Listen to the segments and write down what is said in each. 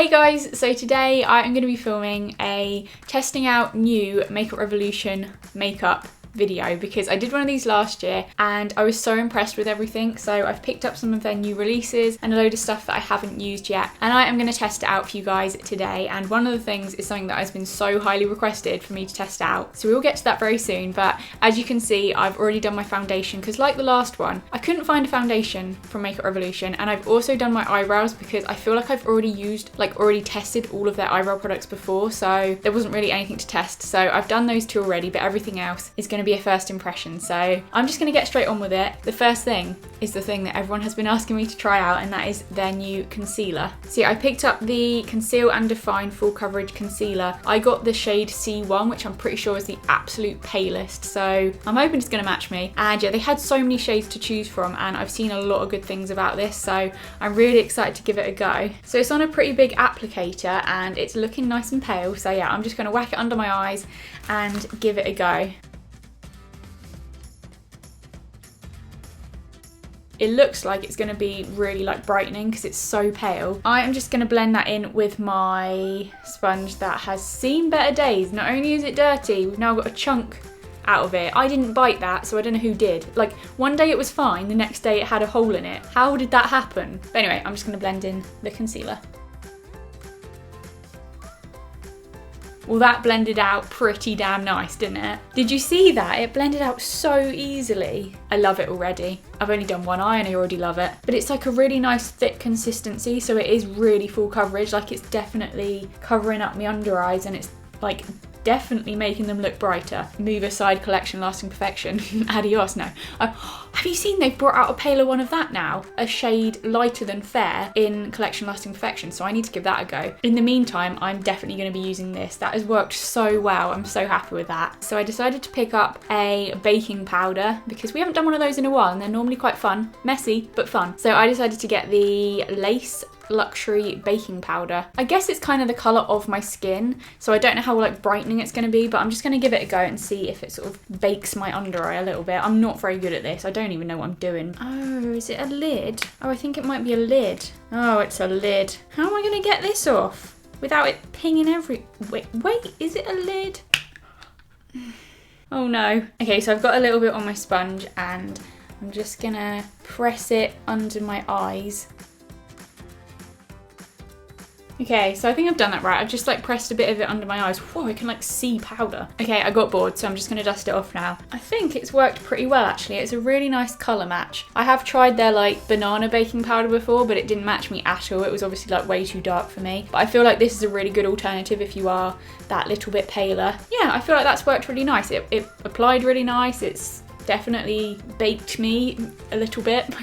Hey guys, so today I am going to be filming a testing out new Makeup Revolution makeup video because I did one of these last year and I was so impressed with everything. So I've picked up some of their new releases and a load of stuff that I haven't used yet, and I am going to test it out for you guys today. And one of the things is something that has been so highly requested for me to test out, so we will get to that very soon. But as you can see, I've already done my foundation because, like the last one, I couldn't find a foundation from Makeup Revolution, and I've also done my eyebrows because I feel like I've already tested all of their eyebrow products before, so there wasn't really anything to test. So I've done those two already, but everything else is going to be a first impression, so I'm just going to get straight on with it. The first thing is the thing that everyone has been asking me to try out, and that is their new concealer. So yeah, I picked up the Conceal and Define Full Coverage Concealer. I got the shade C1, which I'm pretty sure is the absolute palest, so I'm hoping it's going to match me. And yeah, they had so many shades to choose from, and I've seen a lot of good things about this, so I'm really excited to give it a go. So it's on a pretty big applicator and it's looking nice and pale, so yeah, I'm just going to whack it under my eyes and give it a go. It looks like it's going to be really like brightening because it's so pale. I am just going to blend that in with my sponge that has seen better days. Not only is it dirty, we've now got a chunk out of it. I didn't bite that, so I don't know who did. Like, one day it was fine, the next day it had a hole in it. How did that happen? But anyway, I'm just going to blend in the concealer. Well, that blended out pretty damn nice, didn't it? Did you see that? It blended out so easily. I love it already. I've only done one eye and I already love it. But it's like a really nice thick consistency, so it is really full coverage. Like, it's definitely covering up my under eyes, and it's like definitely making them look brighter. Move aside Collection Lasting Perfection. Adios, no. Have you seen they've brought out a paler one of that now? A shade lighter than Fair in Collection Lasting Perfection, so I need to give that a go. In the meantime, I'm definitely going to be using this. That has worked so well. I'm so happy with that. So I decided to pick up a baking powder because we haven't done one of those in a while and they're normally quite fun. Messy, but fun. So I decided to get the Lace Luxury baking powder. I guess it's kind of the colour of my skin, so I don't know how like brightening it's going to be, but I'm just going to give it a go and see if it sort of bakes my under eye a little bit. I'm not very good at this. I don't even know what I'm doing. Oh, is it a lid? Oh, I think it might be a lid. Oh, it's a lid. How am I going to get this off without it pinging every... Wait, is it a lid? Oh no. Okay, so I've got a little bit on my sponge and I'm just going to press it under my eyes. Okay, so I think I've done that right. I've just like pressed a bit of it under my eyes. Whoa, I can like see powder. Okay, I got bored, so I'm just gonna dust it off now. I think it's worked pretty well actually. It's a really nice colour match. I have tried their like banana baking powder before, but it didn't match me at all. It was obviously like way too dark for me. But I feel like this is a really good alternative if you are that little bit paler. Yeah, I feel like that's worked really nice. It applied really nice. It's definitely baked me a little bit.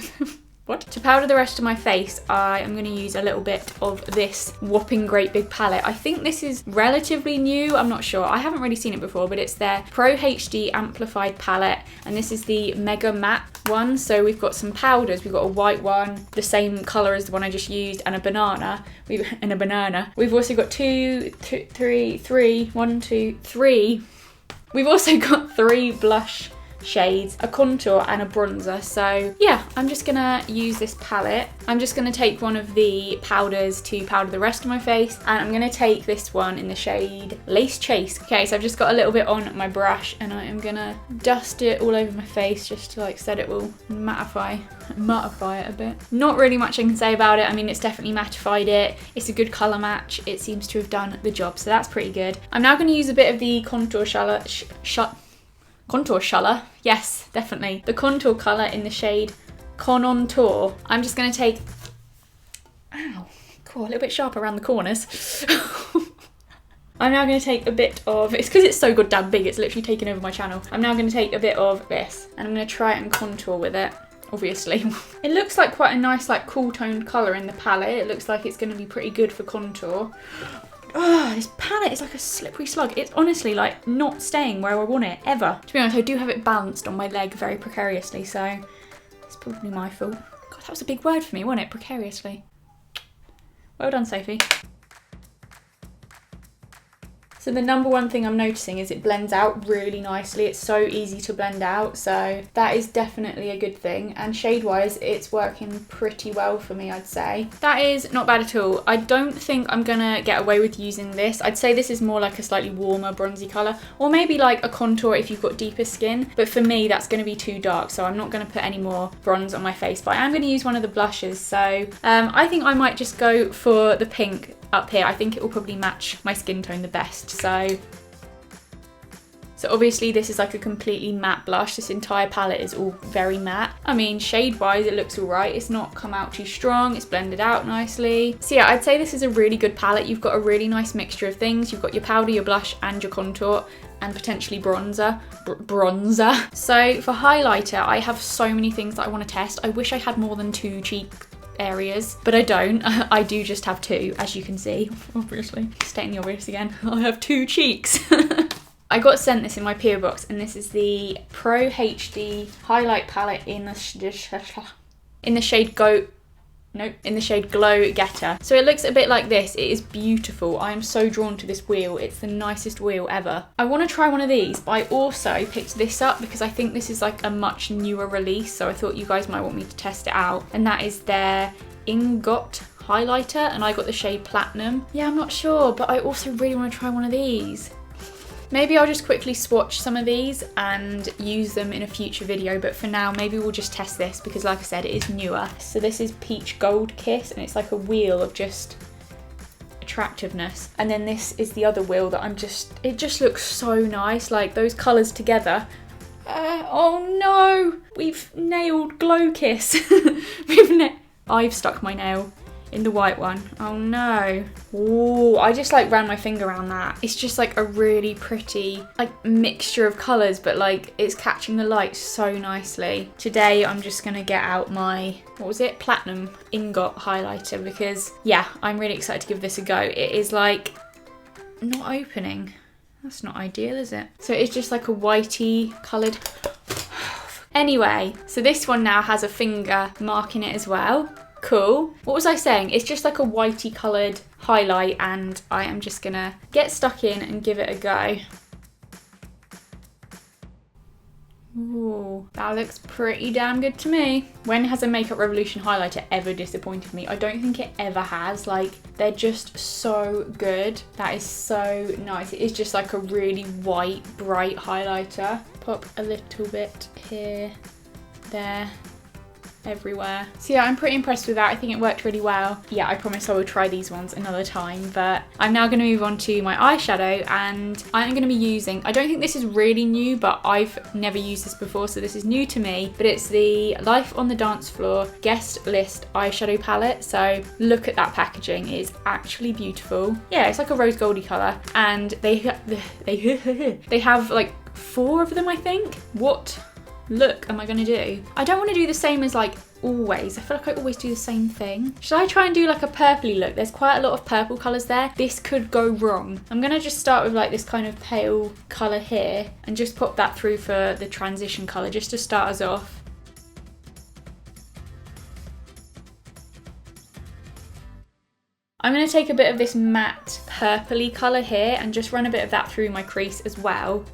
What? To powder the rest of my face, I am going to use a little bit of this whopping great big palette. I think this is relatively new, I'm not sure. I haven't really seen it before, but it's their Pro HD Amplified palette, and this is the Mega Matte one. So we've got some powders, we've got a white one, the same colour as the one I just used, and a banana. We've also got three. We've also got 3 blush shades, a contour and a bronzer. So yeah, I'm just gonna use this palette. I'm just gonna take one of the powders to powder the rest of my face, and I'm gonna take this one in the shade Lace Chase. Okay, so I've just got a little bit on my brush and I am gonna dust it all over my face just to like said it will mattify it a bit. Not really much I can say about it. I mean, it's definitely mattified it. It's a good colour match. It seems to have done the job, so that's pretty good. I'm now gonna use a bit of the contour contour colour, yes, definitely. The contour colour in the shade Contour. I'm just going to take, ow, cool, a little bit sharp around the corners. I'm now going to take a bit of, it's because it's so goddamn big, it's literally taken over my channel. I'm now going to take a bit of this and I'm going to try it and contour with it, obviously. It looks like quite a nice like cool toned colour in the palette. It looks like it's going to be pretty good for contour. Oh, this palette is like a slippery slug. It's honestly like not staying where I want it, ever. To be honest, I do have it balanced on my leg very precariously, so it's probably my fault. God, that was a big word for me, wasn't it? Precariously. Well done, Sophie. So the number one thing I'm noticing is it blends out really nicely. It's so easy to blend out, so that is definitely a good thing. And shade-wise, it's working pretty well for me, I'd say. That is not bad at all. I don't think I'm gonna get away with using this. I'd say this is more like a slightly warmer bronzy colour, or maybe like a contour if you've got deeper skin. But for me, that's gonna be too dark, so I'm not gonna put any more bronze on my face. But I am gonna use one of the blushes, so I think I might just go for the pink up here. I think it will probably match my skin tone the best. So obviously this is like a completely matte blush. This entire palette is all very matte. I mean, shade wise it looks alright. It's not come out too strong. It's blended out nicely. So yeah, I'd say this is a really good palette. You've got a really nice mixture of things. You've got your powder, your blush and your contour, and potentially bronzer. So for highlighter, I have so many things that I want to test. I wish I had more than 2 cheek areas, but I don't. I do just have 2, as you can see, obviously. Stating the obvious again. I have 2 cheeks. I got sent this in my PO box, and this is the Pro HD highlight palette in the shade Glow Getter. So it looks a bit like this. It is beautiful. I am so drawn to this wheel. It's the nicest wheel ever. I want to try one of these, but I also picked this up because I think this is like a much newer release, so I thought you guys might want me to test it out. And that is their Ingot highlighter, and I got the shade Platinum. Yeah, I'm not sure, but I also really want to try one of these. Maybe I'll just quickly swatch some of these and use them in a future video, but for now maybe we'll just test this because like I said, it is newer. So this is Peach Gold Kiss, and it's like a wheel of just attractiveness. And then this is the other wheel that it just looks so nice, like those colours together. Oh no, we've nailed Glow Kiss. I've stuck my nail in the white one. Oh no. Ooh, I just like ran my finger around that. It's just like a really pretty like mixture of colours, but like it's catching the light so nicely. Today I'm just gonna get out my, what was it? Platinum Ingot highlighter, because yeah, I'm really excited to give this a go. It is like not opening. That's not ideal, is it? So it's just like a whitey coloured. Anyway, so this one now has a finger mark in it as well. Cool. What was I saying? It's just like a whitey coloured highlight, and I am just gonna get stuck in and give it a go. Ooh, that looks pretty damn good to me. When has a Makeup Revolution highlighter ever disappointed me? I don't think it ever has. Like, they're just so good. That is so nice. It is just like a really white, bright highlighter. Pop a little bit here, there, everywhere. So yeah, I'm pretty impressed with that. I think it worked really well. Yeah, I promise I will try these ones another time, but I'm now going to move on to my eyeshadow, and I'm going to be using, I don't think this is really new, but I've never used this before, so this is new to me, but it's the Life on the Dance Floor Guest List eyeshadow palette. So look at that packaging. It is actually beautiful. Yeah, it's like a rose goldy colour, and they have like 4 of them, I think. What look am I gonna do? I don't want to do the same as like always. I feel like I always do the same thing. Should I try and do like a purpley look? There's quite a lot of purple colours there. This could go wrong. I'm gonna just start with like this kind of pale colour here and just pop that through for the transition colour just to start us off. I'm going to take a bit of this matte purpley colour here and just run a bit of that through my crease as well.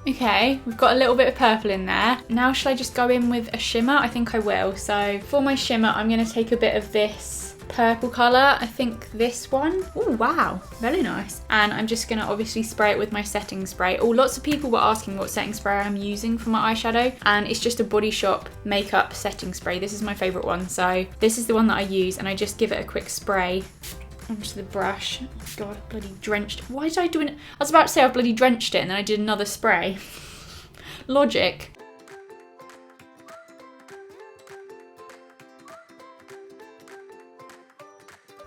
Okay, we've got a little bit of purple in there. Now should I just go in with a shimmer? I think I will. So for my shimmer, I'm going to take a bit of this purple colour. I think this one. Oh wow, very nice. And I'm just going to obviously spray it with my setting spray. Oh, lots of people were asking what setting spray I'm using for my eyeshadow, and it's just a Body Shop makeup setting spray. This is my favourite one, so this is the one that I use, and I just give it a quick spray onto the brush. Oh god, I've bloody drenched. Why did I do it? I was about to say I bloody drenched it and then I did another spray. Logic.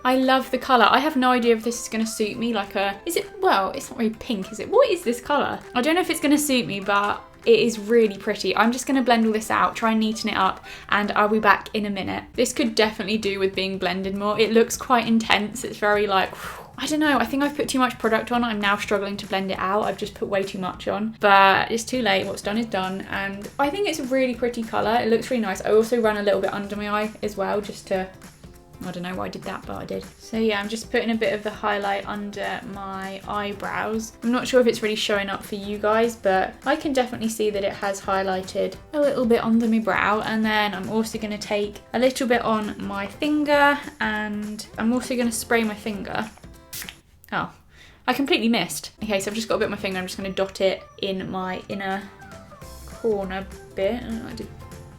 I love the colour. I have no idea if this is going to suit me. Like a, is it, well, it's not really pink, is it? What is this colour? I don't know if it's going to suit me, but it is really pretty. I'm just going to blend all this out, try and neaten it up, and I'll be back in a minute. This could definitely do with being blended more. It looks quite intense. It's very like, I don't know, I think I've put too much product on. I'm now struggling to blend it out. I've just put way too much on, but it's too late. What's done is done, and I think it's a really pretty colour. It looks really nice. I also run a little bit under my eye as well, just to I don't know why I did that, but I did. So yeah, I'm just putting a bit of the highlight under my eyebrows. I'm not sure if it's really showing up for you guys, but I can definitely see that it has highlighted a little bit under my brow. And then I'm also going to take a little bit on my finger, and I'm also going to spray my finger. Oh, I completely missed. Okay, so I've just got a bit on my finger. I'm just going to dot it in my inner corner bit. I did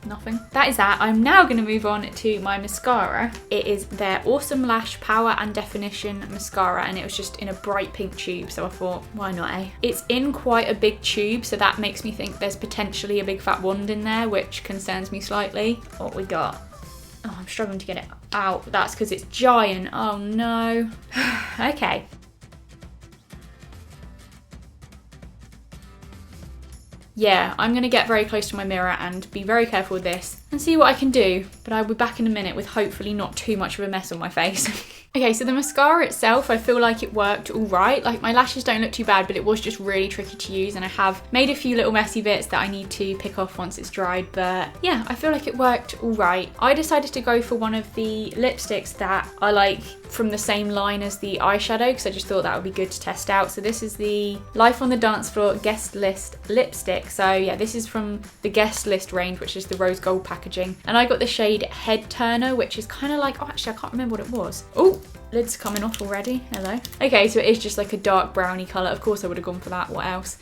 nothing. That is that. I'm now going to move on to my mascara. It is their Awesome Lash Power and Definition Mascara, and it was just in a bright pink tube, so I thought, why not, eh? It's in quite a big tube, so that makes me think there's potentially a big fat wand in there, which concerns me slightly. What we got? Oh, I'm struggling to get it out. That's because it's giant. Oh no. Okay. Yeah, I'm going to get very close to my mirror and be very careful with this and see what I can do, but I'll be back in a minute with hopefully not too much of a mess on my face. Okay, so the mascara itself, I feel like it worked all right. Like, my lashes don't look too bad, but it was just really tricky to use, and I have made a few little messy bits that I need to pick off once it's dried, but yeah, I feel like it worked all right. I decided to go for one of the lipsticks that I like from the same line as the eyeshadow, because I just thought that would be good to test out. So this is the Life on the Dance Floor Guest List lipstick. So yeah, this is from the Guest List range, which is the rose gold packaging. And I got the shade Head Turner, which is kind of like, oh, actually, I can't remember what it was. Oh, lid's coming off already. Hello. Okay, so it is just like a dark brownie colour. Of course I would have gone for that. What else?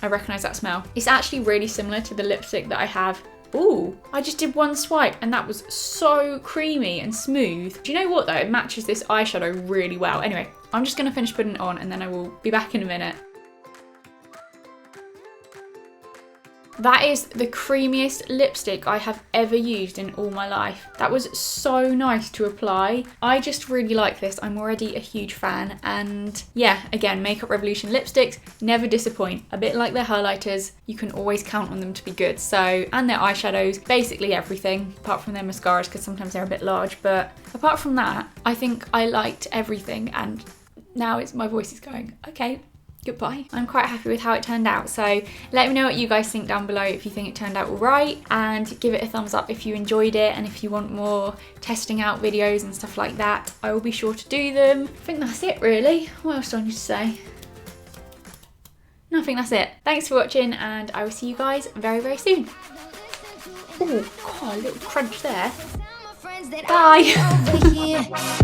I recognise that smell. It's actually really similar to the lipstick that I have. Ooh, I just did one swipe and that was so creamy and smooth. Do you know what though? It matches this eyeshadow really well. Anyway, I'm just going to finish putting it on and then I will be back in a minute. That is the creamiest lipstick I have ever used in all my life. That was so nice to apply. I just really like this. I'm already a huge fan, and yeah, again, Makeup Revolution lipsticks never disappoint. A bit like their highlighters, you can always count on them to be good. So, and their eyeshadows, basically everything, apart from their mascaras, because sometimes they're a bit large, but apart from that, I think I liked everything, and now my voice is going, okay. Goodbye. I'm quite happy with how it turned out, so let me know what you guys think down below if you think it turned out all right, and give it a thumbs up if you enjoyed it, and if you want more testing out videos and stuff like that, I will be sure to do them. I think that's it really. What else do I need to say? No, I think that's it. Thanks for watching, and I will see you guys very, very soon. Oh, God, a little crunch there. Bye.